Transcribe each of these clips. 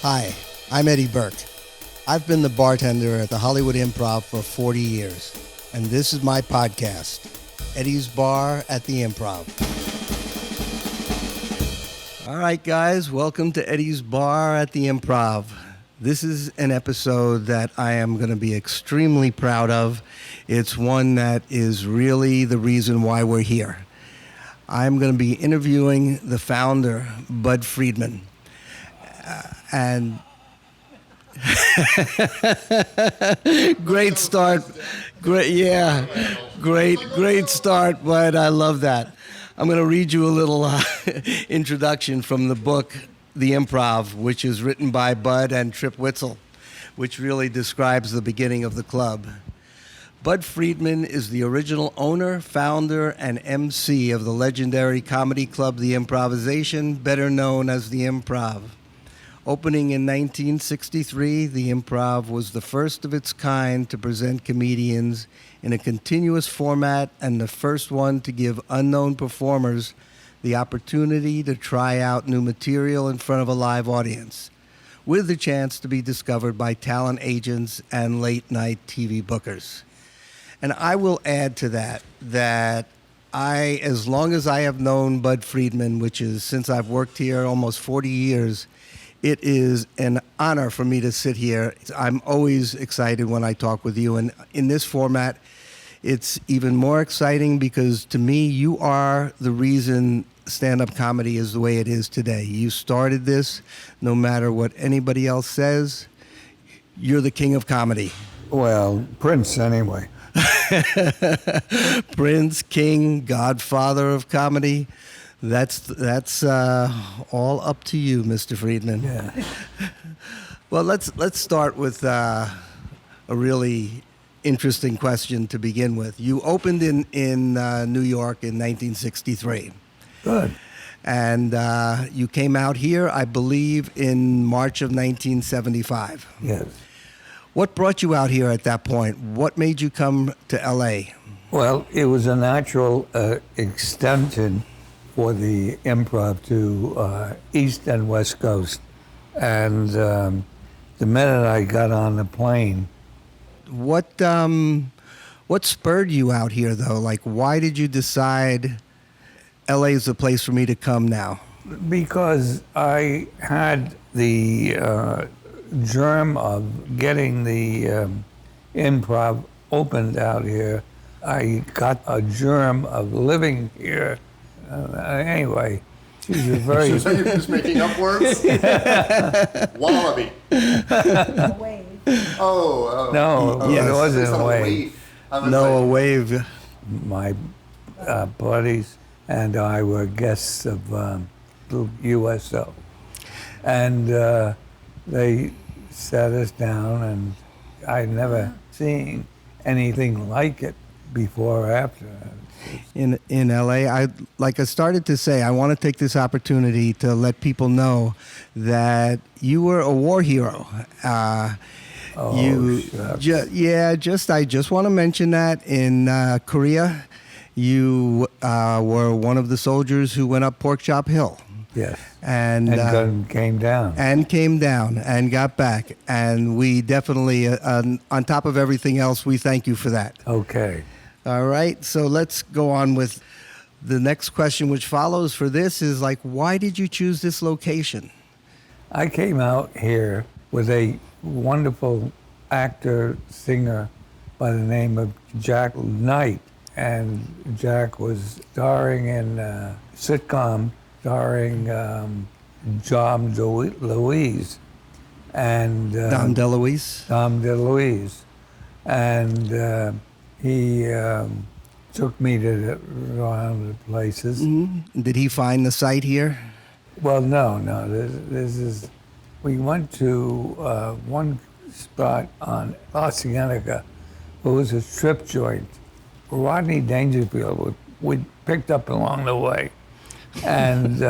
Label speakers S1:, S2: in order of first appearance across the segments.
S1: Hi, I'm Eddie Burke. I've been the bartender at the Hollywood Improv for 40 years, and this is my podcast, Eddie's Bar at the Improv. All right, guys, welcome to Eddie's Bar at the Improv. This is an episode that I am going to be extremely proud of. It's one that is really the reason why we're here. I'm going to be interviewing the founder, Budd Friedman. And great start. Great start, Bud. I love that. I'm going to read you a little introduction from the book, The Improv, which is written by Bud and Trip Witzel, which really describes the beginning of the club. Budd Friedman is the original owner, founder, and MC of the legendary comedy club, The Improvisation, better known as The Improv. Opening in 1963, The Improv was the first of its kind to present comedians in a continuous format and the first one to give unknown performers the opportunity to try out new material in front of a live audience, with the chance to be discovered by talent agents and late-night TV bookers. And I will add to that I, as long as I have known Budd Friedman, which is since I've worked here almost 40 years, it is an honor for me to sit here. I'm always excited when I talk with you. And in this format, it's even more exciting because to me, you are the reason stand-up comedy is the way it is today. You started this. No matter what anybody else says, you're the king of comedy.
S2: Well, Prince anyway.
S1: Prince, king, godfather of comedy. That's all up to you, Mr. Friedman.
S2: Yeah.
S1: Well, let's start with a really interesting question to begin with. You opened in New York in 1963.
S2: Good.
S1: And you came out here, I believe, in March of 1975.
S2: Yes.
S1: What brought you out here at that point? What made you come to L.A.?
S2: Well, it was a natural extension for the Improv to East and West Coast. And the minute I got on the plane.
S1: What spurred you out here, though? Like, why did you decide LA is the place for me to come now?
S2: Because I had the germ of getting the Improv opened out here. I got a germ of living here. Anyway, she's a very...
S3: So you're just making up words? Wallaby.
S4: Wave.
S3: Oh.
S2: No, it wasn't a wave.
S1: A wave.
S2: My buddies and I were guests of USO. And they sat us down, and I'd never seen anything like it before or after.
S1: In LA, like I started to say, I want to take this opportunity to let people know that you were a war hero. I just want to mention that in Korea, you were one of the soldiers who went up Porkchop Hill.
S2: Yes.
S1: And
S2: came down.
S1: And came down and got back. And we definitely, on top of everything else, we thank you for that.
S2: Okay.
S1: All right, so let's go on with the next question, which follows for this is like, why did you choose this location?
S2: I came out here with a wonderful actor, singer by the name of Jack Knight. And Jack was starring in a sitcom starring Dom DeLuise. And
S1: Dom DeLuise?
S2: Dom DeLuise. And he took me to around the places.
S1: Mm-hmm. Did he find the site here?
S2: Well, no. This is. We went to one spot on La Cienega. It was a strip joint. Rodney Dangerfield we picked up along the way, and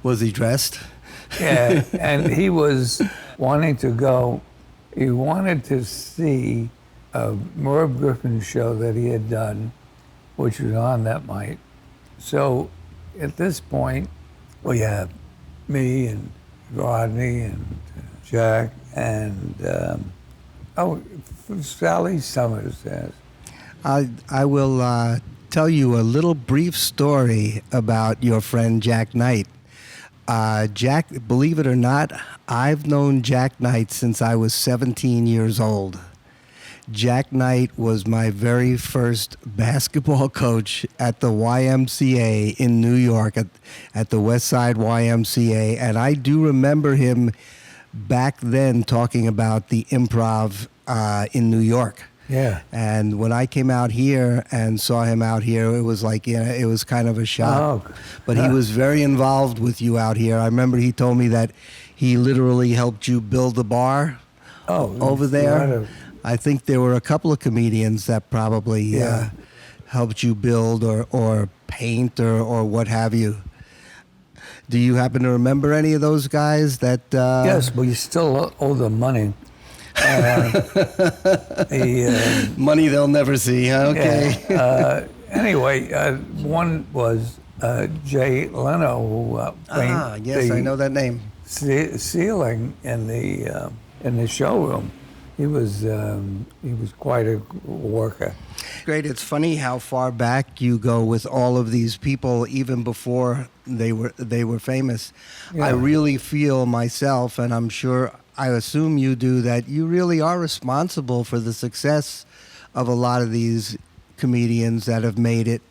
S1: was he dressed?
S2: Yeah, and he was wanting to go. He wanted to see a Merv Griffin show that he had done, which was on that night. So at this point, we have me and Rodney and Jack, and Sally Summers. Yes.
S1: I will tell you a little brief story about your friend Jack Knight. Jack, believe it or not, I've known Jack Knight since I was 17 years old. Jack Knight was my very first basketball coach at the YMCA in New York, at the West Side YMCA. And I do remember him back then talking about the improv in New York.
S2: Yeah.
S1: And when I came out here and saw him out here, it was like, it was kind of a shock.
S2: Oh.
S1: But he was very involved with you out here. I remember he told me that he literally helped you build the bar over there. I think there were a couple of comedians that probably helped you build or paint or what have you. Do you happen to remember any of those guys that...
S2: Yes, but you still owe them money.
S1: Money they'll never see, huh? Okay.
S2: Yeah. Anyway, one was Jay Leno, who painted
S1: yes, I know that name.
S2: Ceiling in the showroom. He was quite a worker.
S1: Great. It's funny how far back you go with all of these people, even before they were famous.
S2: Yeah.
S1: I really feel myself, and I'm sure, I assume you do, that you really are responsible for the success of a lot of these comedians that have made it,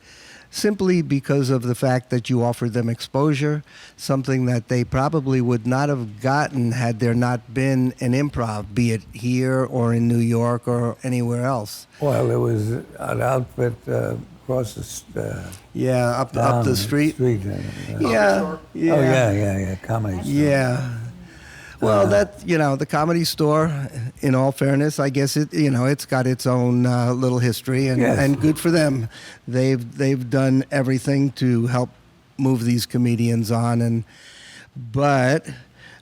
S1: simply because of the fact that you offered them exposure, something that they probably would not have gotten had there not been an improv, be it here or in New York or anywhere else.
S2: Well, there was an outfit across the
S1: up the street.
S2: Oh, yeah, comedy store.
S1: Yeah. Well, the Comedy Store, in all fairness, I guess it's got its own little history, and,
S2: Yes.
S1: and good for them. They've done everything to help move these comedians on, but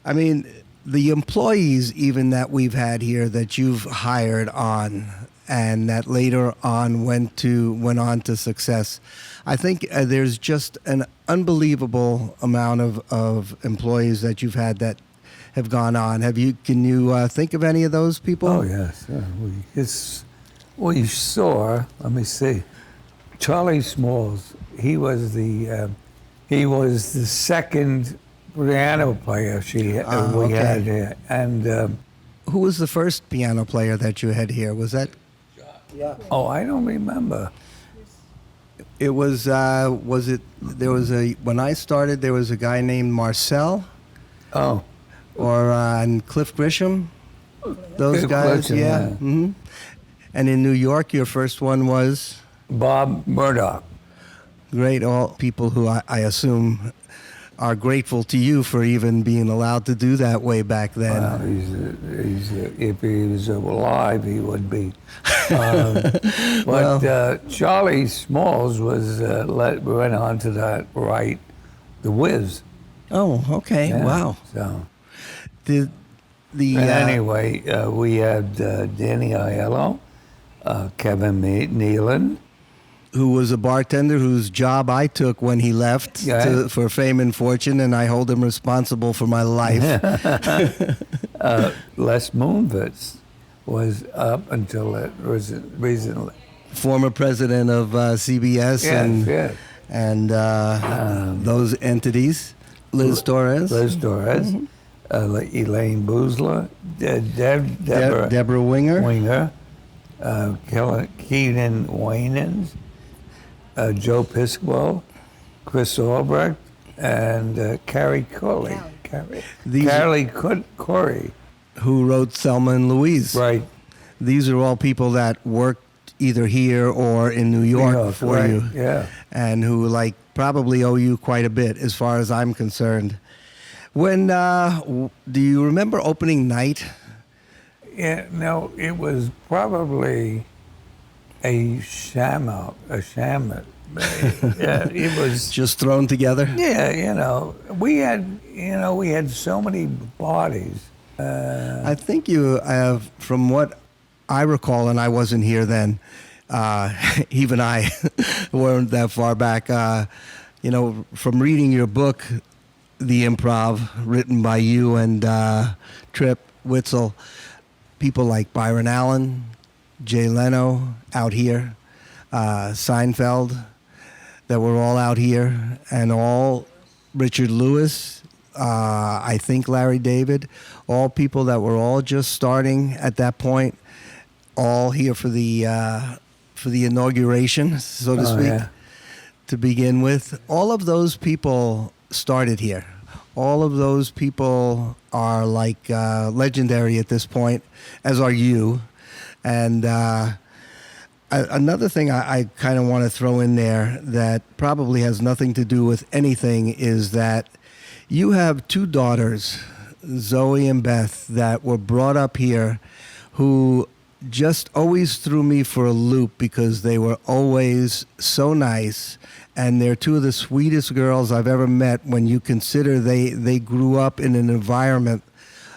S1: I mean, the employees even that we've had here that you've hired on and that later on went on to success. I think there's just an unbelievable amount of employees that you've had that have gone on. Can you think of any of those people?
S2: Oh yes, we saw. Let me see, Charlie Smalls. He was the second piano player we had here, and
S1: who was the first piano player that you had here? Was that?
S2: Yeah. Oh, I don't remember.
S1: It was. Was it? There was when I started. There was a guy named Marcel.
S2: Oh.
S1: Or and Cliff Grisham, those
S2: Cliff
S1: guys,
S2: Grisham,
S1: yeah.
S2: yeah.
S1: Mm-hmm. And in New York, your first one was?
S2: Bob Murdoch.
S1: Great, all people who I assume are grateful to you for even being allowed to do that way back then.
S2: Well, he's if he was alive, he would be. But Charlie Smalls went on to write The Wiz.
S1: Oh, okay,
S2: Yeah,
S1: wow.
S2: So.
S1: Anyway,
S2: we had Danny Aiello, Kevin Nealon,
S1: who was a bartender whose job I took when he left for fame and fortune, and I hold him responsible for my life.
S2: Les Moonves was up until recently.
S1: Former president of CBS and those entities. Liz Torres.
S2: Mm-hmm. Elaine Boozler,
S1: Deborah Winger,
S2: Keenan Wainans, Joe Piscopo, Chris Albrecht, and Carrie Corey. Corey.
S1: Who wrote Thelma and Louise.
S2: Right.
S1: These are all people that worked either here or in New York for you.
S2: Yeah.
S1: And who probably owe you quite a bit as far as I'm concerned. When do you remember opening night?
S2: Yeah, no, it was probably a sham. Yeah, it was
S1: just thrown together.
S2: Yeah, we had so many parties.
S1: I think you have, from what I recall, and I wasn't here then. Even I weren't that far back. From reading your book, the Improv, written by you and Trip Witzel. People like Byron Allen, Jay Leno out here, Seinfeld, that were all out here, and all Richard Lewis, I think Larry David, all people that were all just starting at that point, all here for the inauguration, so to speak,
S2: yeah.
S1: to begin with. All of those people started here. All of those people are like legendary at this point, as are you. And another thing I kind of want to throw in there that probably has nothing to do with anything is that you have two daughters, Zoe and Beth, that were brought up here who just always threw me for a loop because they were always so nice, and they're two of the sweetest girls I've ever met when you consider they grew up in an environment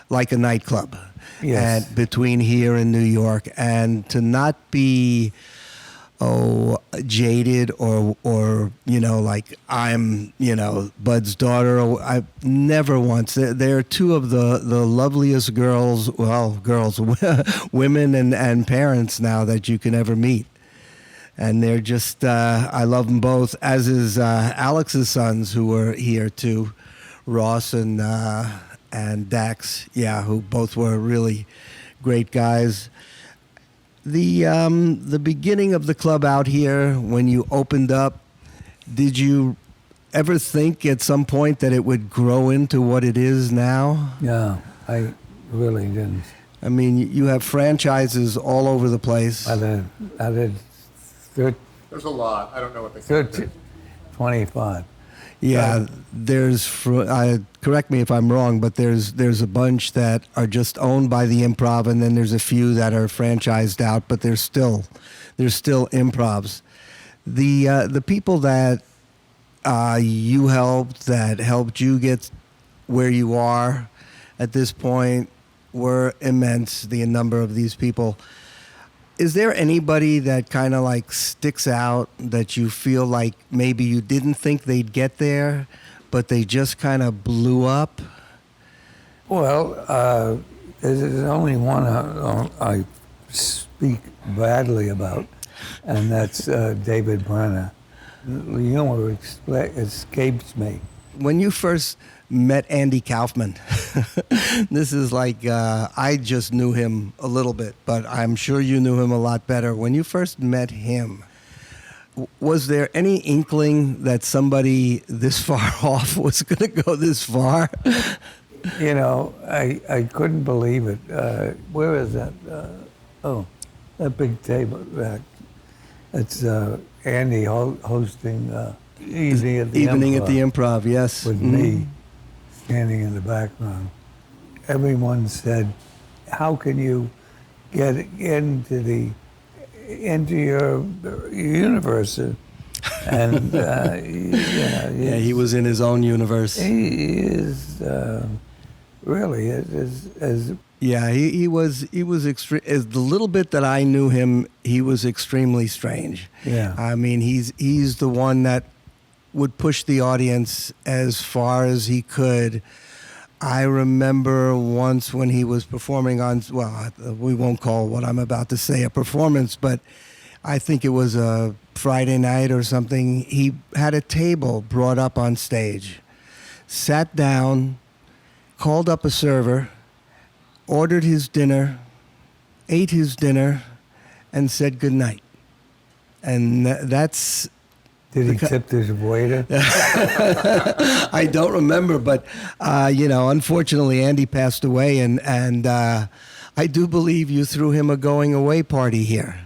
S1: like a nightclub.
S2: Yes.
S1: And between here and New York, and to not be jaded or like I'm Bud's daughter. I never once. They're two of the loveliest girls, women and parents now that you can ever meet, and they're just I love them both, as is Alex's sons who were here too, Ross and Dax, who both were really great guys. The beginning of the club out here, when you opened up, did you ever think at some point that it would grow into what it is now?
S2: No, I really didn't.
S1: I mean, you have franchises all over the place.
S2: I did
S3: There's a lot. I don't know what they count
S2: 13, 25.
S1: Yeah, there's. Correct me if I'm wrong, but there's a bunch that are just owned by the Improv, and then there's a few that are franchised out, but there's still Improvs. The people that you helped, that helped you get where you are at this point, were immense. The number of these people. Is there anybody that kind of like sticks out that you feel like maybe you didn't think they'd get there, but they just kind of blew up?
S2: Well, there's only one I speak badly about, and that's David Brenner. The humor escapes me.
S1: When you first met Andy Kaufman, this is like, I just knew him a little bit, but I'm sure you knew him a lot better. When you first met him, was there any inkling that somebody this far off was going to go this far?
S2: I couldn't believe it. Where is that? That big table back. It's Andy hosting
S1: Evening at the Improv, yes.
S2: With me standing in the background. Everyone said, how can you get into your universe? And
S1: he was in his own universe.
S2: He is really as
S1: he was extreme. As the little bit that I knew him, he was extremely strange.
S2: Yeah.
S1: I mean, he's the one that would push the audience as far as he could. I remember once when he was performing on, we won't call what I'm about to say a performance, but I think it was a Friday night or something. He had a table brought up on stage, sat down, called up a server, ordered his dinner, ate his dinner, and said goodnight. And that's...
S2: Did he tip his waiter?
S1: I don't remember, but unfortunately, Andy passed away, and I do believe you threw him a going away party here.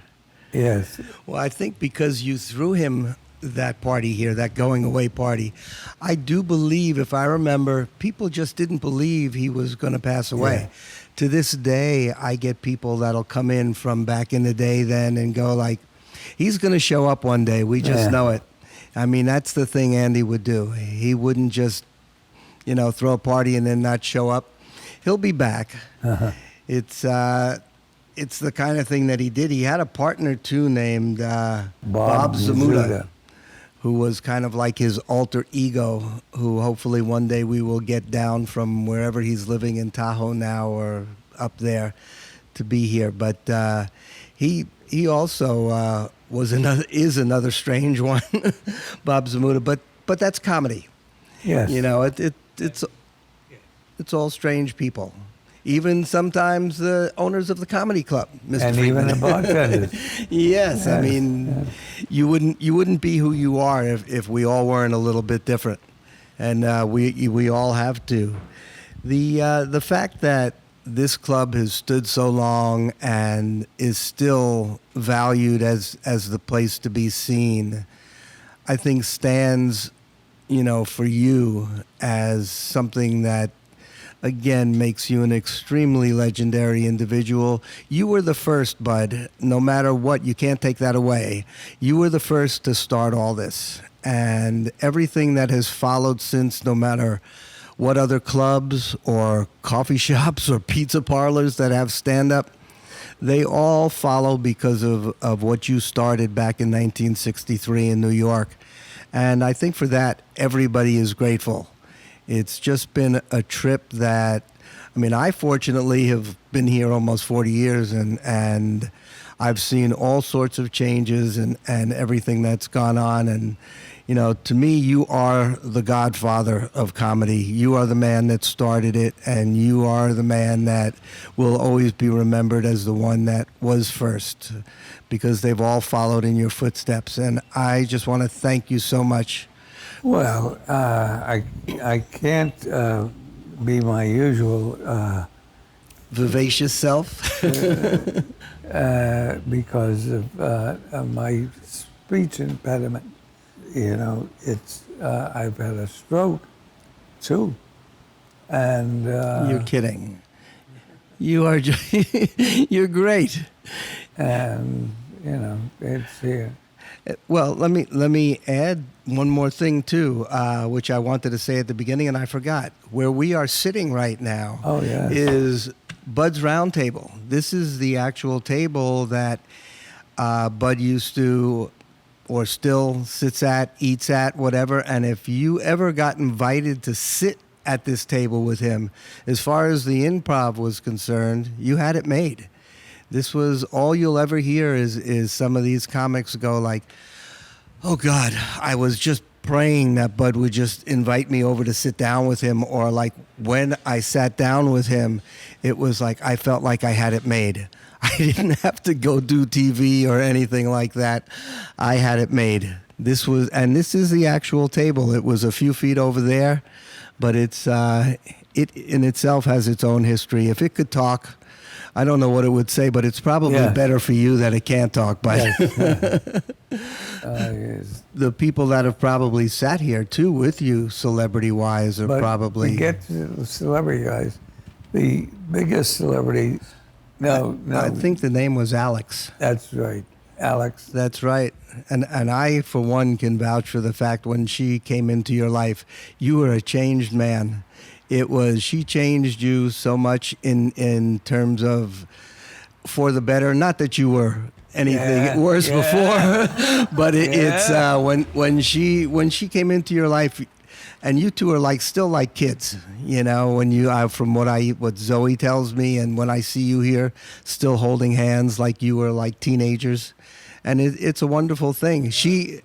S2: Yes.
S1: Well, I think because you threw him that party here, that going away party, I do believe, if I remember, people just didn't believe he was going to pass away. Yeah. To this day, I get people that'll come in from back in the day then and go like, he's going to show up one day. We just know it. I mean, that's the thing Andy would do. He wouldn't just, throw a party and then not show up. He'll be back. Uh-huh. It's the kind of thing that he did. He had a partner, too, named Bob Zamuda, who was kind of like his alter ego, who hopefully one day we will get down from wherever he's living in Tahoe now or up there to be here. But he also is another strange one, Bob Zmuda. But that's comedy.
S2: Yes.
S1: You know, it's all strange people. Even sometimes the owners of the comedy club, Mr.
S2: And
S1: Friedman.
S2: even the bartenders.
S1: Yes, I
S2: Yes,
S1: mean,
S2: yes.
S1: you wouldn't be who you are if we all weren't a little bit different, and we all have to. The fact that this club has stood so long and is still valued as the place to be seen, I think stands, for you as something that, again, makes you an extremely legendary individual. You were the first, Bud. No matter what, you can't take that away. You were the first to start all this. And everything that has followed since, no matter what other clubs or coffee shops or pizza parlors that have stand-up, they all follow because of what you started back in 1963 in New York. And I think for that, everybody is grateful. It's just been a trip that, I fortunately have been here almost 40 years and I've seen all sorts of changes and everything that's gone on. And, to me, you are the godfather of comedy. You are the man that started it, and you are the man that will always be remembered as the one that was first, because they've all followed in your footsteps. And I just want to thank you so much.
S2: Well, I can't be my usual
S1: Vivacious self.
S2: because of my speech impediment. It's I've had a stroke too, and
S1: You're kidding. You are. You're great.
S2: and it's here.
S1: Well, let me add one more thing too, which I wanted to say at the beginning and I forgot. Where we are sitting right now
S2: Oh, yes.
S1: is Bud's Round Table. This is the actual table that Bud used to, or still sits at, eats at, whatever. And if you ever got invited to sit at this table with him, as far as the improv was concerned, you had it made. This was all you'll ever hear is some of these comics go like, oh God, I was just praying that Bud would just invite me over to sit down with him. Or like when I sat down with him, it was like I felt like I had it made. I didn't have to go do TV or anything like that. I had it made. This is the actual table. It was a few feet over there, but it in itself has its own history. If it could talk, I don't know what it would say, but it's probably
S2: Yes.
S1: better for you that it can't talk. But
S2: Yes.
S1: the people that have probably sat here too with you, celebrity-wise, are
S2: But
S1: probably.
S2: to get to the celebrity guys, the biggest celebrity. No,
S1: I think the name was Alex.
S2: that's right, Alex.
S1: That's right. And I, for one, can vouch for the fact when she came into your life, you were a changed man. She changed you so much in terms of for the better. Not that you were anything worse before, but it's when she came into your life, and you two are still like kids, when you from what Zoe tells me, and when I see you here, still holding hands like you were like teenagers, and it's a wonderful thing. She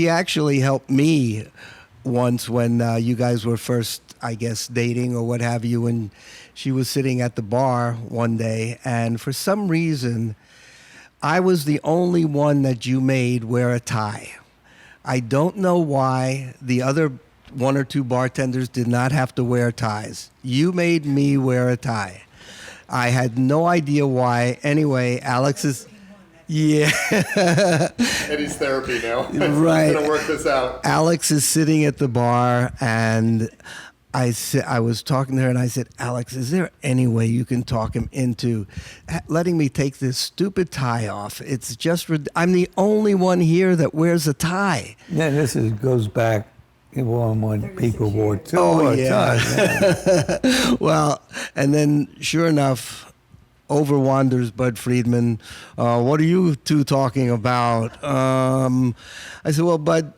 S1: actually helped me once when you guys were first, I guess, dating or what have you, and she was sitting at the bar one day, and for some reason, I was the only one that you made wear a tie. I don't know why the other one or two bartenders did not have to wear ties. You made me wear a tie. I had no idea why. Anyway, Alex is... Yeah.
S3: Eddie's therapy now.
S1: Right.
S3: He's gonna work this out.
S1: Alex is sitting at the bar, and I was talking to her, and I said, Alex, is there any way you can talk him into letting me take this stupid tie off? It's just, I'm the only one here that wears a tie.
S2: Yeah, this goes back when people wore two.
S1: Oh,
S2: or
S1: yeah.
S2: ties, yeah.
S1: Well, and then sure enough, over wanders Budd Friedman. What are you two talking about? I said, well, Bud,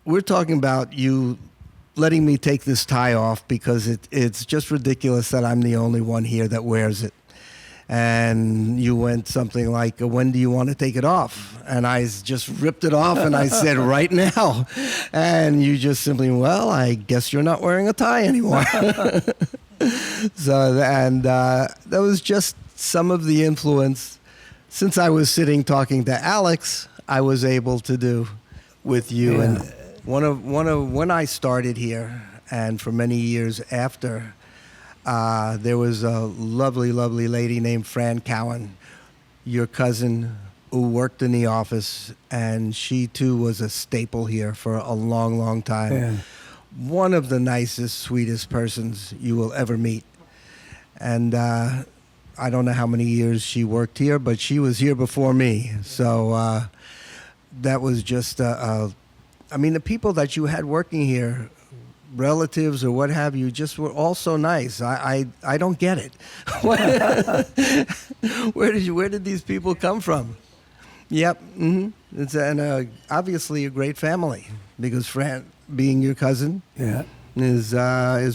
S1: we're talking about you letting me take this tie off because it's just ridiculous that I'm the only one here that wears it. And you went something like, when do you want to take it off? And I just ripped it off and I said, right now. And you just simply, well, I guess you're not wearing a tie anymore. That was just some of the influence. Since I was sitting talking to Alex, I was able to do with you.
S2: Yeah.
S1: And when I started here, and for many years after, there was a lovely, lovely lady named Fran Cowan, your cousin, who worked in the office, and she too was a staple here for a long, long time.
S2: Yeah.
S1: One of the nicest, sweetest persons you will ever meet. And I don't know how many years she worked here, but she was here before me. So that was just, the people that you had working here, relatives or what have you, just were all so nice. I don't get it. Where did these people come from? Yep. Mm-hmm. It's obviously a great family, because Fran, being your cousin,
S2: Yeah.
S1: is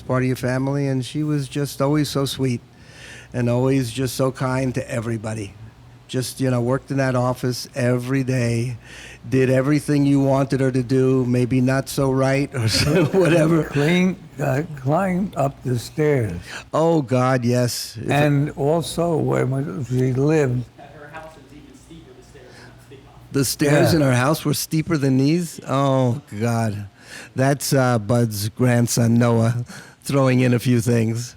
S1: part of your family, and she was just always so sweet and always just so kind to everybody. Just, worked in that office every day, did everything you wanted her to do, maybe not so right or whatever.
S2: Climb up the stairs.
S1: Oh, God, yes.
S2: And also, when she lived,
S5: At her house, it was even steeper. The stairs were not steep enough.
S1: The stairs
S2: Yeah.
S1: in her house were steeper than these? Oh, God. That's Bud's grandson, Noah, throwing in a few things.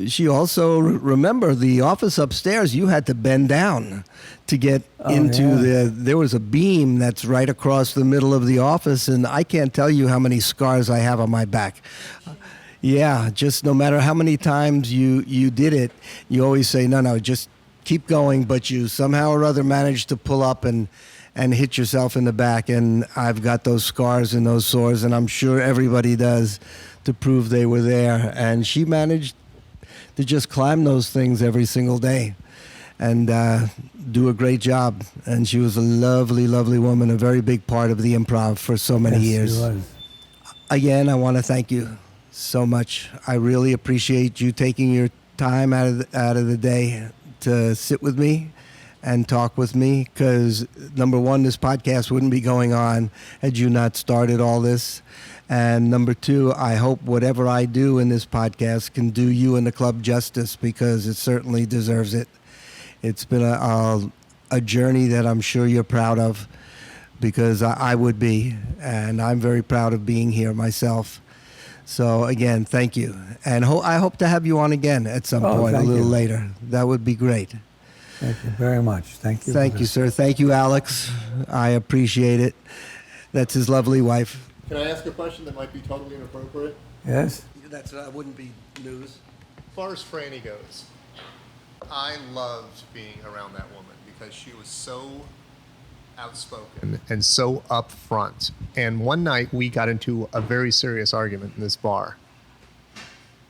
S1: She also, remember, the office upstairs, you had to bend down to get into there was a beam that's right across the middle of the office, and I can't tell you how many scars I have on my back. Yeah, just no matter how many times you did it, you always say, no, just keep going, but you somehow or other managed to pull up and hit yourself in the back, and I've got those scars and those sores, and I'm sure everybody does, to prove they were there. And she managed to just climb those things every single day and do a great job. And she was a lovely, lovely woman, a very big part of the improv for so many years.
S2: She was.
S1: Again, I want to thank you so much. I really appreciate you taking your time out of the day to sit with me and talk with me, because number one, this podcast wouldn't be going on had you not started all this. And number two, I hope whatever I do in this podcast can do you and the club justice, because it certainly deserves it. It's been a journey that I'm sure you're proud of, because I would be, and I'm very proud of being here myself. So again, thank you. And I hope to have you on again at some point, a
S2: thank
S1: little
S2: you.
S1: later. That would be great.
S2: Thank you very much. Thank you.
S1: Thank you, sir. Thank you, Alex. I appreciate it. That's his lovely wife.
S6: Can I ask a question that might be totally inappropriate?
S2: Yes?
S1: That wouldn't be news.
S6: As far as Franny goes, I loved being around that woman because she was so outspoken and so upfront. And one night we got into a very serious argument in this bar.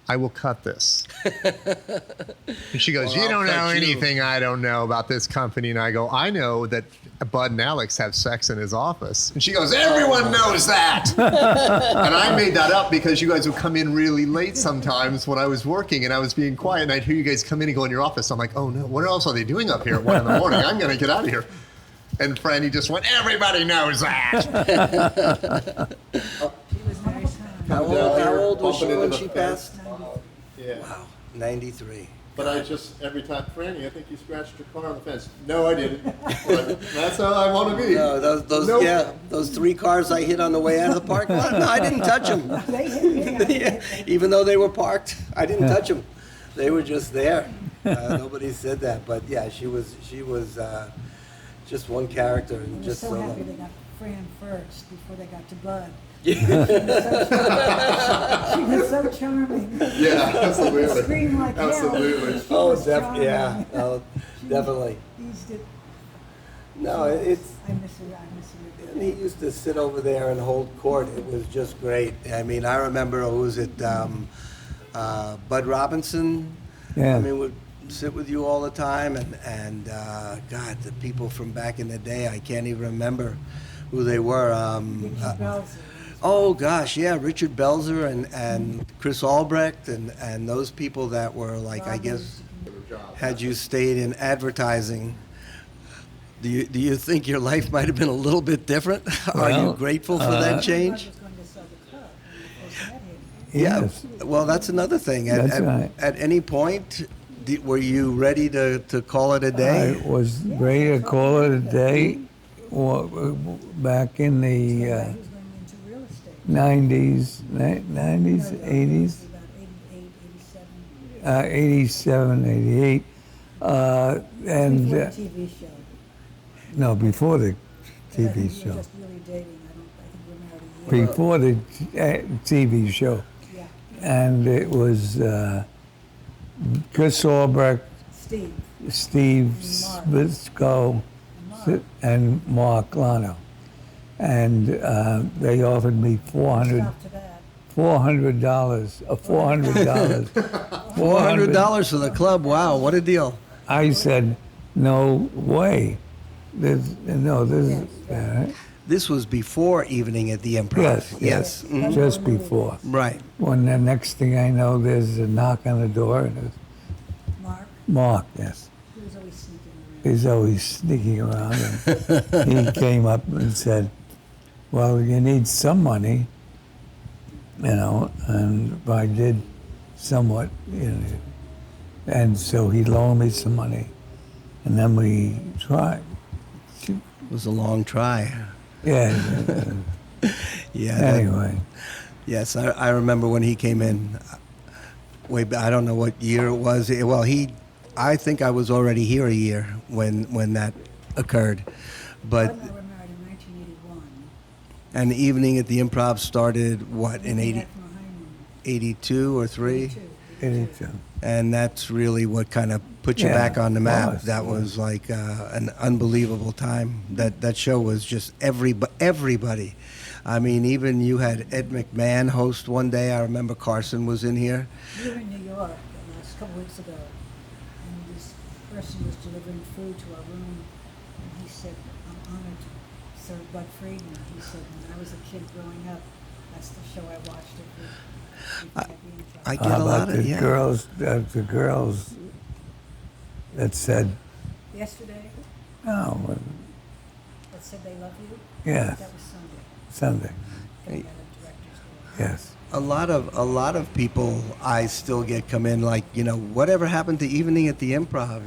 S6: I will cut this. And she goes,
S1: Well,
S6: you don't
S1: I'll
S6: know
S1: cut you.
S6: anything I don't know about this company. And I go, I know that Bud and Alex have sex in his office. And she goes, everyone knows that. And I made that up because you guys would come in really late sometimes when I was working and I was being quiet, and I'd hear you guys come in and go in your office. I'm like, oh no, what else are they doing up here at 1 a.m? I'm going to get out of here. And Franny just went, everybody knows that.
S4: She was very kind.
S1: How old was she
S6: Bumping
S1: when
S6: into
S1: she
S6: the fence.
S1: passed?
S6: Yeah.
S1: Wow, 93.
S6: But I just, every time, Franny, I think you scratched your car on the fence. No, I didn't. Like, that's how I want to be.
S1: No, those
S6: Nope.
S1: yeah, those 3 cars I hit on the way out of the parking lot. No, I didn't touch them.
S4: They hit me.
S1: Yeah, even though they were parked, I didn't touch them. They were just there. Nobody said that, but yeah, she was just one character and
S4: I was
S1: just
S4: so
S1: so
S4: happy
S1: lovely.
S4: they got Fran first before they got to Bud.
S1: Yeah.
S4: She was so charming.
S6: Yeah, absolutely.
S4: Screamed like hell.
S6: Absolutely.
S4: She
S1: Oh,
S4: was charming.
S1: yeah, oh, definitely.
S4: He used to,
S1: No, it's.
S4: I miss her. I miss her.
S1: And he used to sit over there and hold court. It was just great. I mean, I remember, who was it, Bud Robinson?
S2: Yeah.
S1: I mean, sit with you all the time, and God, the people from back in the day, I can't even remember who they were.
S4: Richard Belzer.
S1: Oh gosh, yeah, Richard Belzer and Chris Albrecht and those people that were like, I guess, had you stayed in advertising, do you think your life might have been a little bit different? Are you
S2: Well,
S1: grateful for that change?
S4: Bud was going to sell the club when we first met him.
S2: Yes.
S1: Yeah. Well, that's another thing.
S2: That's right.
S1: At any point, were you ready to call it a day?
S2: I was ready to call it a day back in the
S4: He was going into real estate.
S2: 90s, 80s,
S4: About 88, 87.
S2: 87, 88. And
S4: Before the TV show.
S2: no, before the
S4: 'Cause I think
S2: TV
S4: we
S2: show.
S4: were just really dating. I think we were married a year.
S2: Before the TV show.
S4: Yeah.
S2: And it was Chris Albrecht,
S4: Steve.
S2: Steve
S4: Mark.
S2: Spisco,
S4: Mark.
S2: and Mark Leno. And they offered me
S4: Stop to that.
S2: $400, $400.
S1: $400 for the club. Wow, what a deal!
S2: I said, no way. This is,
S1: This was before Evening at the Improv.
S2: yes, yes,
S1: Yes. Mhm.
S2: just before.
S1: Right.
S2: When the next thing I know, there's a knock on the door, and it's
S4: Mark,
S2: Mark, yes.
S4: he was always sneaking around.
S2: He's always sneaking around. And he came up and said, well, you need some money, and I did somewhat, and so he loaned me some money, and then we tried.
S1: It was a long try.
S2: Yeah,
S1: Yeah. that-
S2: anyway.
S1: Yes, I remember when he came in. I don't know what year it was. Well, I think I was already here a year when that occurred.
S4: Bud
S1: But
S4: and I were married in 1981.
S1: and the Evening at the Improv started what in
S4: We
S1: 80,
S4: met from a honeymoon.
S1: 82 or 3?
S2: 82.
S1: And that's really what kind of put you
S2: Yeah,
S1: back on the map.
S2: was,
S1: That
S2: yeah.
S1: was like an unbelievable time. That show was just everybody. I mean, even you had Ed McMahon host one day. I remember Carson was in here.
S4: We were in New York a couple weeks ago, and this person was delivering food to our room, and he said, I'm honored to serve Budd Friedman. He said, when I was a kid growing up, that's the show I watched
S1: I
S4: it.
S1: get
S2: How
S1: a lot
S2: about
S1: of
S2: the
S1: yeah.
S2: girls that said,
S4: Yesterday,
S2: no,
S4: that said they love you?
S2: yes,
S4: That was Sunday.
S2: Sunday,
S4: They had a director's door.
S2: yes.
S1: A lot of people I still get come in like, whatever happened to Evening at the Improv?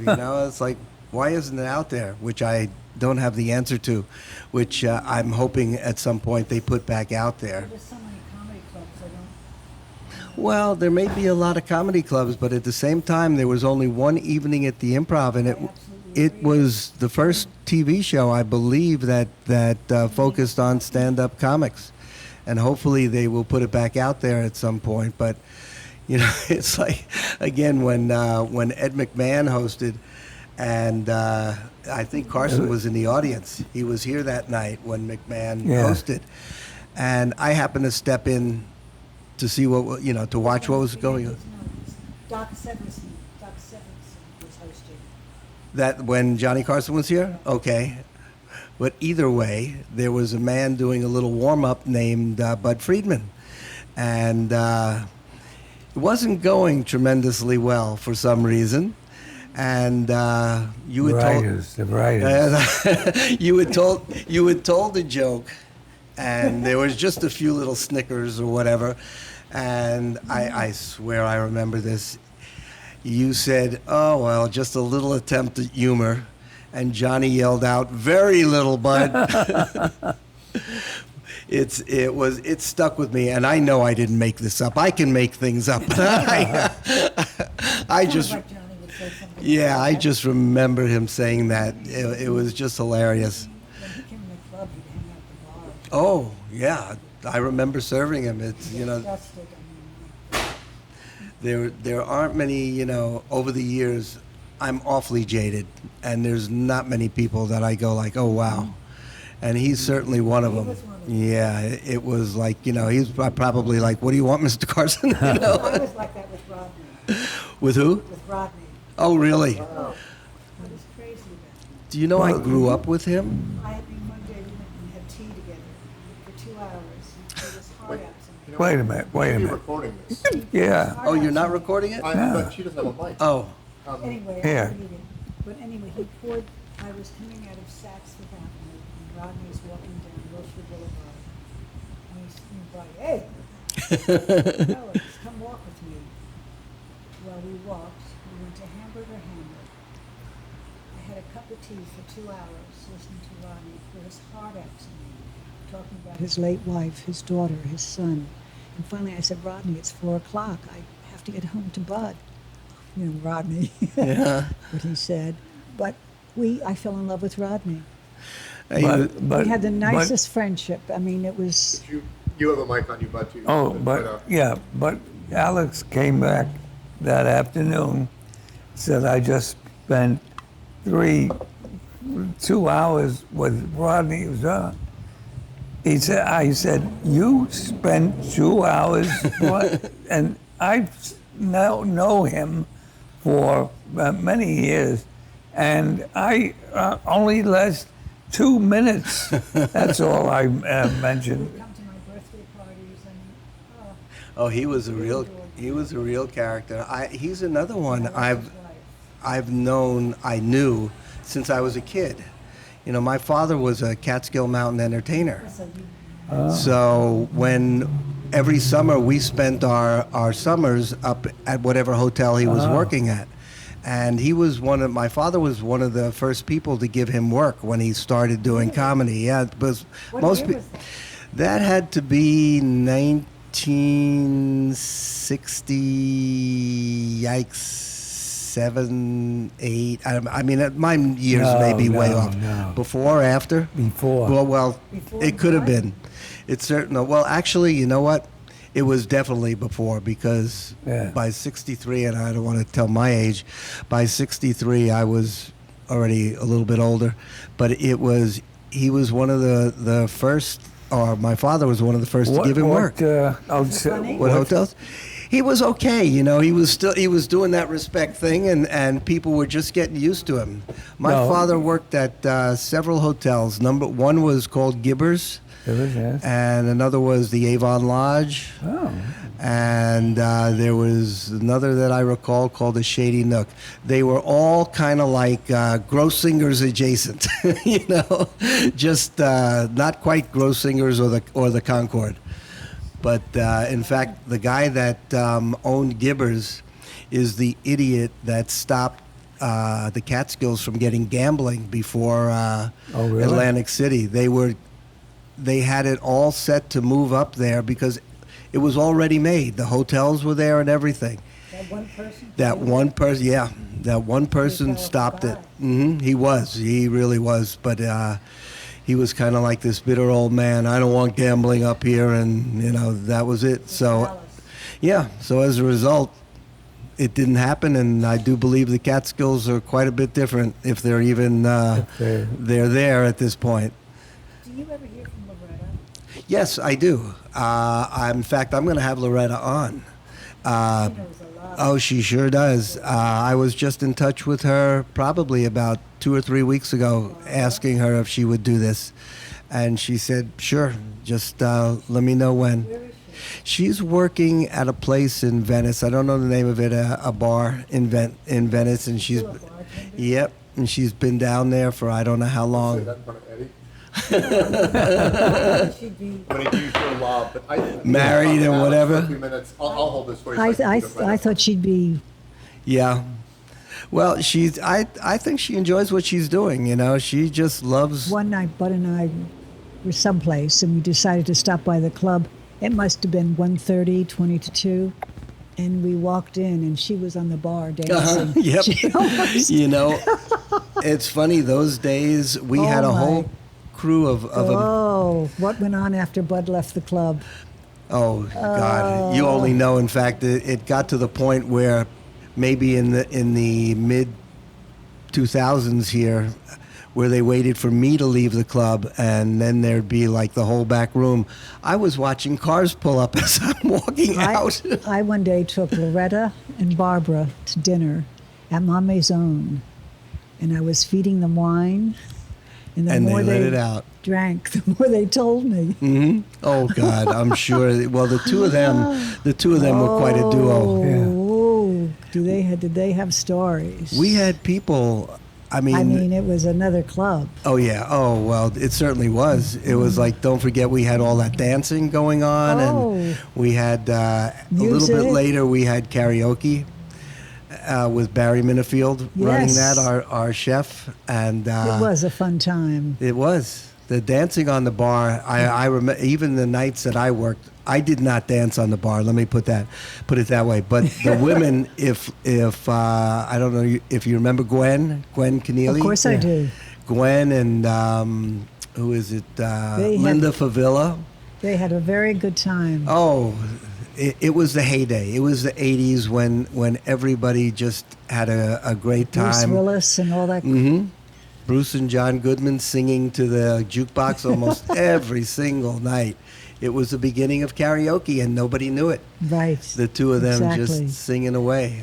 S1: It's like, why isn't it out there? Which I don't have the answer to, which I'm hoping at some point they put back out there.
S4: There's so many comedy clubs, I don't.
S1: Well, there may be a lot of comedy clubs, but at the same time, there was only one Evening at the Improv, and it was the first TV show, I believe, that focused on stand-up comics, and hopefully they will put it back out there at some point. But it's like again when Ed McMahon hosted, and I think Carson was in the audience. He was here that night when McMahon
S2: Yeah.
S1: hosted, and I happened to step in to see to watch what was going on.
S4: Doc Severinsen was hosting.
S1: That when Johnny Carson was here? Okay. But either way, there was a man doing a little warm-up named Budd Friedman. And it wasn't going tremendously well for some reason. And you had
S2: The writers.
S1: you had told a joke, and there was just a few little snickers or whatever. And I swear I remember this. You said, "Oh well, just a little attempt at humor," and Johnny yelled out, "Very little, Bud." It stuck with me, and I know I didn't make this up. I can make things up. I just.
S4: Like Johnny would say something
S1: Yeah,
S4: like
S1: I
S4: that.
S1: just remember him saying that. It was just hilarious.
S4: When he came to the club, he'd hang out at the bar.
S1: Oh, yeah. I remember serving him. It's,
S4: Disgusted,
S1: there aren't many, over the years, I'm awfully jaded. And there's not many people that I go like, oh, wow. And he's certainly one of them.
S4: was one of them.
S1: Yeah, it was like, he's probably like, what do you want, Mr. Carson?
S4: I was like that with Rodney.
S1: With who?
S4: With Rodney.
S1: Oh, really?
S4: I was crazy about it.
S1: Do you know I grew up with him?
S4: I mean, one day we went and had tea together for 2 hours. He put his heart out to me.
S2: Wait a minute, wait a
S6: You're
S2: minute.
S6: recording this.
S2: Yeah.
S1: Oh, you're not recording it?
S6: But she doesn't have a mic.
S1: Oh,
S4: Anyway,
S2: Here.
S4: I read it. But anyway, he poured, I was coming out of Saks Fifth Avenue, and Rodney's walking down Wilshire Boulevard. And he's by, hey, Alex, come walk with me. Well, we walked, we went to Hamburger Hamlet. I had a cup of tea for 2 hours listening to Rodney pour his heart out to me, talking about his late wife, his daughter, his son. And finally I said, Rodney, it's 4 o'clock. I have to get home to Budd. You know, Rodney,
S1: yeah.
S4: what he said. But I fell in love with Rodney.
S2: But
S4: We had the nicest friendship. I mean, it was,
S6: You have a mic on you, Bud, too.
S2: but Alex came back that afternoon, said I just spent 2 hours with Rodney. He said, I said, you spent 2 hours, what? And I now know him for many years, and I only last 2 minutes. That's all I mentioned.
S4: come to my birthday parties and,
S1: Oh, he was a real character. He's another one I knew since I was a kid. You know, my father was a Catskill Mountain entertainer. So when every summer we spent our summers up at whatever hotel he was working at. And my father was one of the first people to give him work when he started doing comedy. Yeah, because
S4: What
S1: most
S4: year
S1: people,
S4: was
S1: that had to be 1960, yikes, 7, 8. I mean, my years may be way off.
S2: No.
S1: Before or after?
S2: Before.
S1: Well,
S4: Before
S1: it could have
S4: what?
S1: been. It's certain. Well, actually, you know what? It was definitely before, because
S2: Yeah.
S1: by 63, and I don't want to tell my age, by 63 I was already a little bit older, but he was one of the first, or my father was one of the first to give him work. What hotels? He was okay, you know. He was doing that respect thing, and people were just getting used to him. My
S2: No.
S1: father worked at several hotels. Number one was called Gibbers,
S2: Yes.
S1: and another was the Avon Lodge,
S2: Oh.
S1: and there was another that I recall called the Shady Nook. They were all kind of like Grossingers adjacent, you know, just not quite Grossingers or the Concord. But in fact, the guy that owned Gibbers is the idiot that stopped the Catskills from getting gambling before
S2: really?
S1: Atlantic City. They had it all set to move up there because it was already made. The hotels were there and everything.
S4: that one person?
S1: That one person, yeah, that one person stopped it. He really was. But he was kind of like this bitter old man. I don't want gambling up here, and you know that was it. So,
S4: Alice.
S1: yeah. So as a result, it didn't happen, and I do believe the Catskills are quite a bit different if they're even they're there at this point.
S4: Do you ever hear from Loretta?
S1: Yes, I do. In fact, I'm going to have Loretta on.
S4: She knows a lot.
S1: Oh, she sure does. I was just in touch with her probably about 2 or 3 weeks ago, asking her if she would do this. And she said, sure, just let me know when.
S4: Where is she?
S1: She's working at a place in Venice. I don't know the name of it, a bar in Venice. And she's,
S4: Still a bartender?
S1: yep, and she's been down there for I don't know how long.
S6: That in front of Eddie.
S4: She'd be,
S6: When he gives your lob, but
S1: Married and whatever.
S6: For a few minutes. I'll hold this for you.
S4: I
S6: so can go
S4: I thought she'd be,
S1: Yeah. Well, I think she enjoys what she's doing, you know. She just loves.
S4: one night Bud and I were someplace and we decided to stop by the club. It must have been 1:30, 20 to 2. And we walked in and she was on the bar dancing.
S1: Yep.
S4: She almost-
S1: You know, it's funny, those days we had a
S4: Oh, my.
S1: whole crew of
S4: what went on after Bud left the club?
S1: oh God, you only know. In fact, it got to the point where maybe in the mid 2000s here, where they waited for me to leave the club, and then there'd be like the whole back room. I was watching cars pull up as I'm walking out.
S4: I one day took Loretta and Barbara to dinner, at Ma Maison, and I was feeding them wine, and the
S1: And they
S4: more
S1: let it out.
S4: drank, the more they told me.
S1: Oh God, I'm sure. Well, the two of them were quite a duo.
S4: Oh, did they have stories?
S1: We had people. I mean,
S4: it was another club.
S1: oh yeah. Oh well, it certainly was. It was like, don't forget, we had all that dancing going on,
S4: Oh.
S1: and we had a little bit
S4: Music.
S1: later we had karaoke with Barry Minifield running
S4: Yes.
S1: that, our chef, and
S4: It was a fun time.
S1: It was. The dancing on the bar, I remember even the nights that I worked, I did not dance on the bar. Let me put it that way. But the women, if I don't know if you remember Gwen Keneally.
S4: Of course I do.
S1: Gwen and who is it? Linda Favilla.
S4: They had a very good time.
S1: Oh, it was the heyday. It was the 80s when everybody just had a great
S4: Bruce
S1: time.
S4: Willis and all that.
S1: Bruce and John Goodman singing to the jukebox almost every single night. It was the beginning of karaoke, and nobody knew it.
S4: Right.
S1: The two of them
S4: Exactly.
S1: just singing away.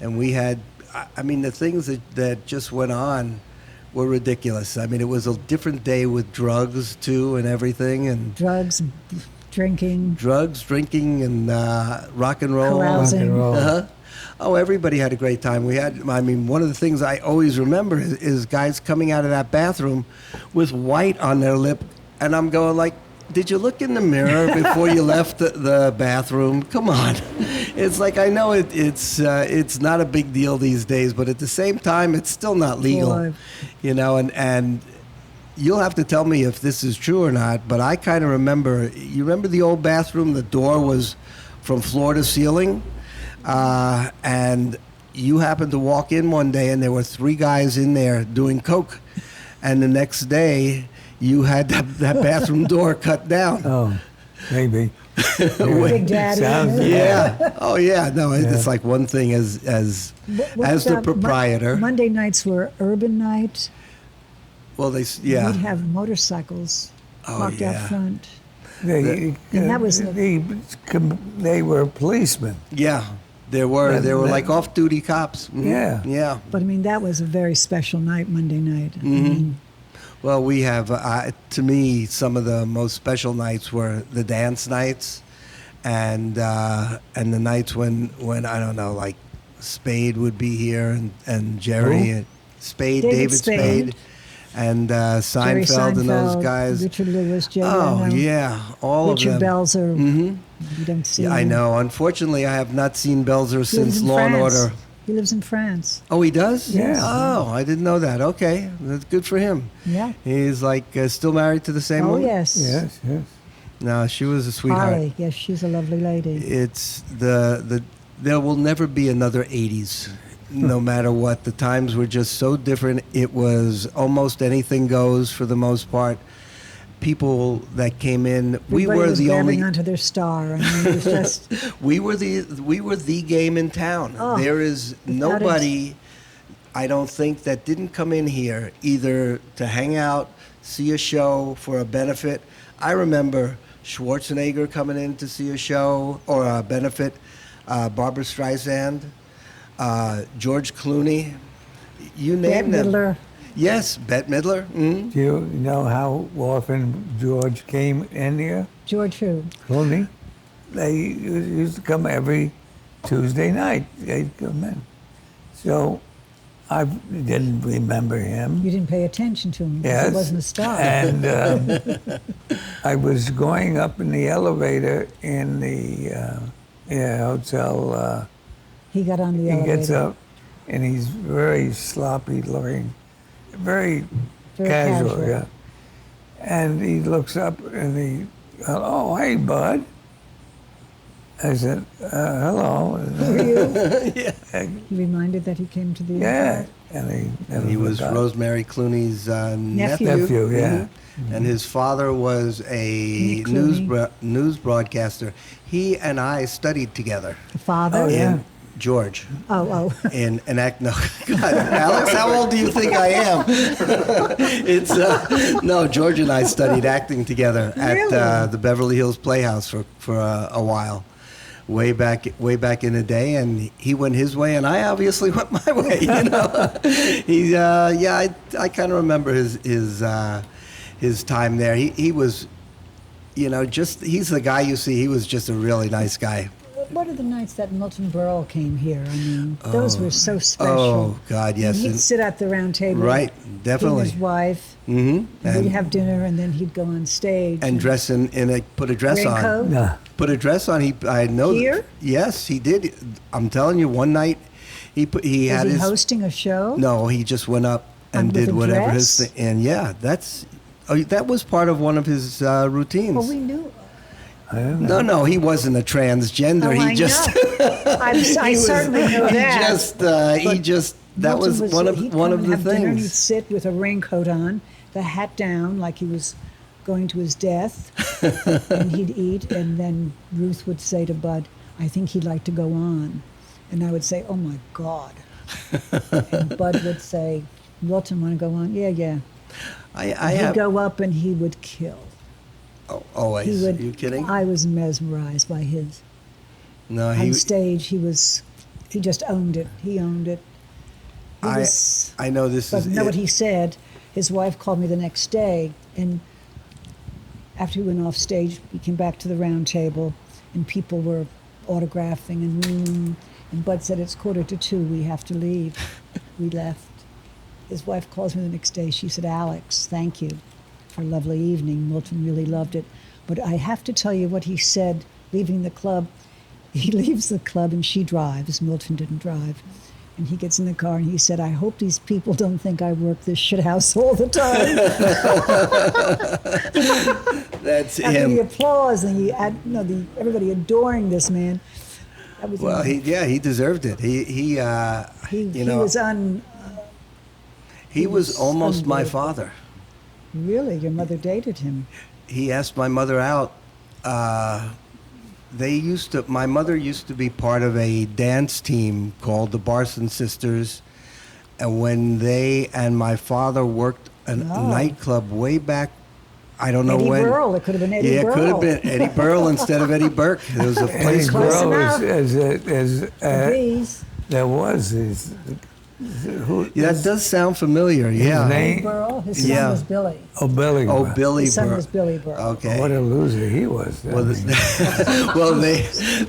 S1: And we had, I mean, the things that just went on were ridiculous. I mean, it was a different day with drugs, too, and everything. And
S4: Drugs, drinking,
S1: drugs, drinking, and rock and roll.
S4: Carousing.
S2: Rock and roll.
S1: Uh-huh. Oh, everybody had a great time. One of the things I always remember is guys coming out of that bathroom with white on their lip, and I'm going like, did you look in the mirror before you left the bathroom? Come on. It's like, I know it's not a big deal these days, but at the same time, it's still not legal.
S4: Boy.
S1: And you'll have to tell me if this is true or not, but I kind of remember, you remember the old bathroom, the door was from floor to ceiling? And you happened to walk in one day and there were 3 guys in there doing coke. And the next day, you had that bathroom door cut down.
S2: Oh, maybe.
S4: Big Daddy.
S2: Sounds
S1: Yeah. Oh, yeah. No, it's like one thing as
S4: What
S1: the
S4: about
S1: proprietor.
S4: Monday nights were urban night.
S1: Well,
S4: We'd have motorcycles parked
S1: yeah.
S4: out front.
S2: They,
S4: And that was
S2: they were policemen.
S1: Yeah. There were
S2: That-
S1: like off-duty cops. Mhm.
S2: Yeah.
S1: Yeah.
S4: But I mean, that was a very special night, Monday night. I mean,
S1: Well, we have, to me, some of the most special nights were the dance nights, and the nights when I don't know, like Spade would be here, and Jerry,
S2: Who?
S1: and Spade,
S4: David
S1: David
S4: Spade.
S1: Spade, and
S4: Jerry
S1: Seinfeld, and those
S4: Seinfeld,
S1: guys.
S4: Richard Lewis, Jay
S1: Oh
S4: Leno,
S1: yeah, all
S4: Richard
S1: of them.
S4: Belzer.
S1: Mhm.
S4: You don't see
S1: Yeah, I
S4: him.
S1: know. Unfortunately, I have not seen Belzer
S4: He lives
S1: since
S4: in
S1: Law and
S4: France.
S1: Order.
S4: He lives in France.
S1: Oh, he does?
S2: Yeah.
S1: Oh, I didn't know that. Okay, that's good for him.
S4: Yeah.
S1: He's like still married to the same
S4: Oh,
S1: woman?
S4: yes.
S2: Yes, yes.
S1: No, she was a sweetheart.
S4: Holly. Yes, she's a lovely lady.
S1: It's there will never be another 80s, no matter what. The times were just so different. It was almost anything goes for the most part. People that came in, we
S4: Everybody
S1: were
S4: was
S1: the
S4: grabbing
S1: only.
S4: onto their star. I mean, it was just
S1: We were the game in town.
S4: Oh,
S1: There is
S4: without it.
S1: nobody, I don't think, that didn't come in here either to hang out, see a show for a benefit. I remember Schwarzenegger coming in to see a show or a benefit, Barbara Streisand, George Clooney, you
S4: Bette
S1: name them.
S4: Midler.
S1: Yes, Bette Midler. Mm.
S2: Do you know how often George came in here?
S4: George who?
S2: Clooney? They used to come every Tuesday night. They'd come in. So I didn't remember him.
S4: You didn't pay attention to him because
S2: Yes.
S4: he wasn't a star.
S2: And I was going up in the elevator in the hotel.
S4: He got on the
S2: He
S4: elevator.
S2: gets up and he's very sloppy looking, very,
S4: Very
S2: casual,
S4: casual.
S2: yeah. And he looks up and oh, hey, Bud. I said, hello.
S4: Who are you? You reminded that he came to the
S2: Yeah. And he never
S1: He was
S2: forgot.
S1: Rosemary Clooney's nephew.
S2: Nephew, yeah.
S1: Mhm. And his father was a
S4: Nick Clooney.
S1: news broadcaster. He and I studied together.
S4: The father?
S2: Oh, yeah.
S1: In George.
S4: Oh.
S1: In an act. No, God, Alex, how old do you think I am? It's no. George and I studied acting together at
S4: Really?
S1: the Beverly Hills Playhouse for a while. way back in the day, and he went his way, and I obviously went my way. You know, I kind of remember his time there. He was, you know, he's the guy you see. He was just a really nice guy.
S4: What are the nights that Milton Berle came here? I mean, those were so special.
S1: Oh God, yes.
S4: And he'd sit at the round table.
S1: Right, definitely.
S4: He and his wife.
S1: Mm-hmm.
S4: And we'd have dinner, and then he'd go on stage.
S1: And dress put a dress
S4: Raincoat?
S1: on.
S2: Yeah.
S1: Put a dress on. I know.
S4: Here?
S1: Yes, he did. I'm telling you, one night he
S4: Was
S1: had
S4: he
S1: his.
S4: hosting a show?
S1: No, he just went up and
S4: With
S1: did
S4: a
S1: whatever
S4: dress?
S1: his thing. And yeah, that was part of one of his routines.
S4: Well, we knew.
S2: I don't know.
S1: No, he wasn't a transgender.
S4: Oh,
S1: he
S4: I
S1: just.
S4: know. I certainly know that.
S1: He just. That
S4: Milton
S1: was one of
S4: he'd
S1: one
S4: come
S1: of
S4: and
S1: the
S4: have dinner, and he'd
S1: things.
S4: sit with a raincoat on, the hat down, like he was going to his death, and he'd eat. And then Ruth would say to Bud, "I think he'd like to go on," and I would say, "Oh my God!" And Bud would say, "Milton, want to go on?" Yeah.
S1: I
S4: He'd
S1: have.
S4: go up and he would kill.
S1: Oh, always.
S4: He would.
S1: Are you kidding?
S4: I was mesmerized by his.
S1: No,
S4: On stage, he just owned it. He owned it. He was,
S1: I know this
S4: but
S1: is.
S4: know
S1: it.
S4: what he said? His wife called me the next day, and after he went off stage, we came back to the round table, and people were autographing, and Bud said, "It's 1:45. We have to leave." We left. His wife calls me the next day. She said, "Alex, thank you for a lovely evening. Milton really loved it." But I have to tell you what he said leaving the club. He leaves the club and she drives. Milton didn't drive. And he gets in the car and he said, "I hope these people don't think I work this shit house all the time."
S1: That's
S4: After the
S1: him.
S4: applause and everybody adoring this man. That was
S1: Well, he deserved it. He
S4: he
S1: was almost my
S4: unbelievable.
S1: father.
S4: Really, your mother dated him.
S1: He asked my mother out. My mother used to be part of a dance team called the Barson Sisters, and when they and my father worked a nightclub way back, I don't know
S4: Eddie
S1: when.
S4: Burl. It could have been Eddie Burl.
S1: Yeah, it could have been Eddie Burl instead of Eddie Burke. There was a
S2: Eddie
S1: place
S4: Close
S1: called.
S2: Burl
S4: enough. Please.
S2: there was who
S1: Yeah, that does sound familiar.
S2: his
S1: Yeah.
S2: name?
S4: Burl. His son
S1: Yeah.
S4: was Billy.
S2: Oh, Billy.
S1: Oh,
S2: Burl.
S1: Billy
S4: His son
S1: Burl.
S4: was Billy Burl.
S1: Okay.
S2: What a loser he was. I
S1: Well,
S2: mean,
S1: well,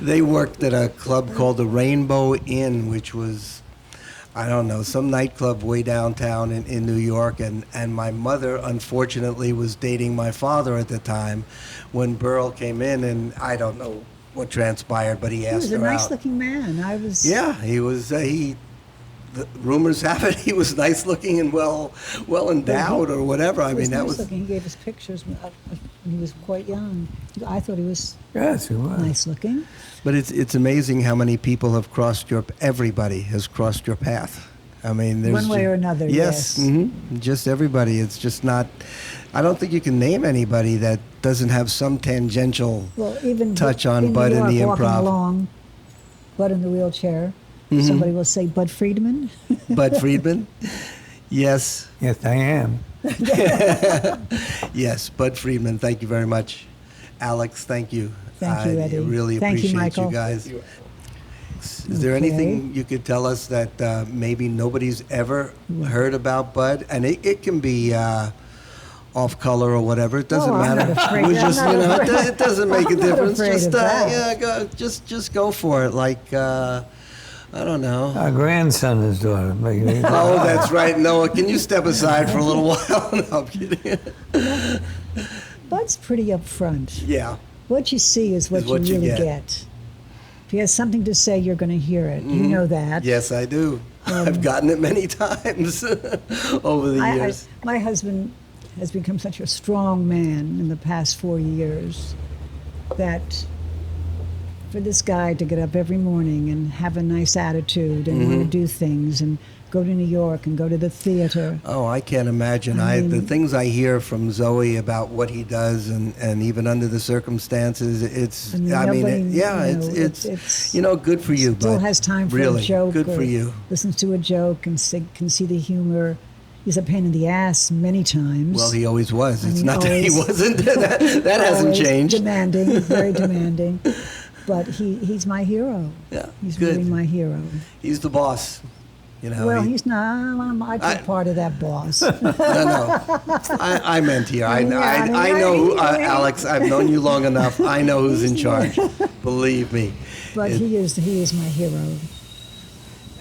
S1: they worked at a club called the Rainbow Inn, which was, I don't know, some nightclub way downtown in New York. And my mother, unfortunately, was dating my father at the time when Burl came in, and I don't know what transpired, but he
S4: He
S1: asked
S4: was a
S1: her out.
S4: nice-looking man. I was.
S1: Yeah, he was. The rumors have it he was nice looking and well endowed or whatever. I
S4: He
S1: mean,
S4: was
S1: that
S4: nice
S1: was.
S4: looking. He gave us pictures when he was quite young. I thought he was
S2: yes, he was.
S4: nice looking.
S1: But it's amazing how many people have crossed everybody has crossed your path. I mean, there's
S4: One way or another, yes.
S1: Just everybody. It's just not. I don't think you can name anybody that doesn't have some tangential
S4: Well, even
S1: touch on
S4: in
S1: Bud
S4: New
S1: in the
S4: York, walking
S1: improv.
S4: along, Bud in the wheelchair.
S1: Mm-hmm.
S4: Somebody will say, "Budd Friedman."
S1: Budd Friedman. Yes,
S2: Yes, I am.
S1: yes, Budd Friedman. Thank you very much, Alex. Thank you.
S4: Thank you, Eddie.
S1: I really
S4: Thank you,
S1: appreciate
S4: Michael.
S1: guys. Is there
S4: Okay.
S1: anything you could tell us that maybe nobody's ever heard about Bud? And it can be off color or whatever. It doesn't
S4: Oh, I'm
S1: matter.
S4: not afraid.
S1: We
S4: I'm
S1: just,
S4: not
S1: you know,
S4: afraid.
S1: it doesn't make a
S4: I'm not
S1: difference.
S4: afraid
S1: Just
S4: of that.
S1: yeah, go, just go for it. Like I don't know.
S2: Our grandson is daughter.
S1: Oh, that's right, Noah. Can you step aside for a little while? No, I'm kidding.
S4: Bud's pretty upfront.
S1: Yeah.
S4: What you see is what
S1: what
S4: you
S1: you
S4: really
S1: get.
S4: get. If he has something to say, you're going to hear it. You know that.
S1: Yes, I do. I've gotten it many times over the years.
S4: My husband has become such a strong man in the past 4 years that for this guy to get up every morning and have a nice attitude and want to do things and go to New York and go to the theater.
S1: Oh, I can't imagine.
S4: I
S1: The
S4: mean-
S1: things I hear from Zoe about what he does, and even under the circumstances, it's.
S4: And
S1: I mean,
S4: nobody,
S1: yeah,
S4: you know,
S1: it's you know, good for you.
S4: Still
S1: Bud.
S4: has time for
S1: really
S4: a joke.
S1: good
S4: or
S1: for you.
S4: Listens to a joke and can see the humor. He's a pain in the ass many times.
S1: Well, he always was.
S4: I
S1: It's
S4: mean,
S1: not that he
S4: always-
S1: wasn't. that hasn't
S4: Always
S1: changed.
S4: Demanding, very demanding. But he's my hero.
S1: Yeah,
S4: He's
S1: good.
S4: really my hero.
S1: He's the boss. You know.
S4: Well, he's not. I took part of that boss.
S1: No. I meant here. I
S4: Yeah,
S1: know who,
S4: right.
S1: Alex. I've known you long enough. I know who's in charge. Believe me.
S4: But he is my hero.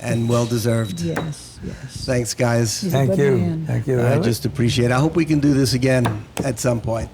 S1: And well deserved.
S4: Yes.
S1: Thanks, guys.
S4: He's a
S2: Thank
S4: good
S2: you.
S4: man.
S2: Thank you.
S1: I just appreciate it. I hope we can do this again at some point.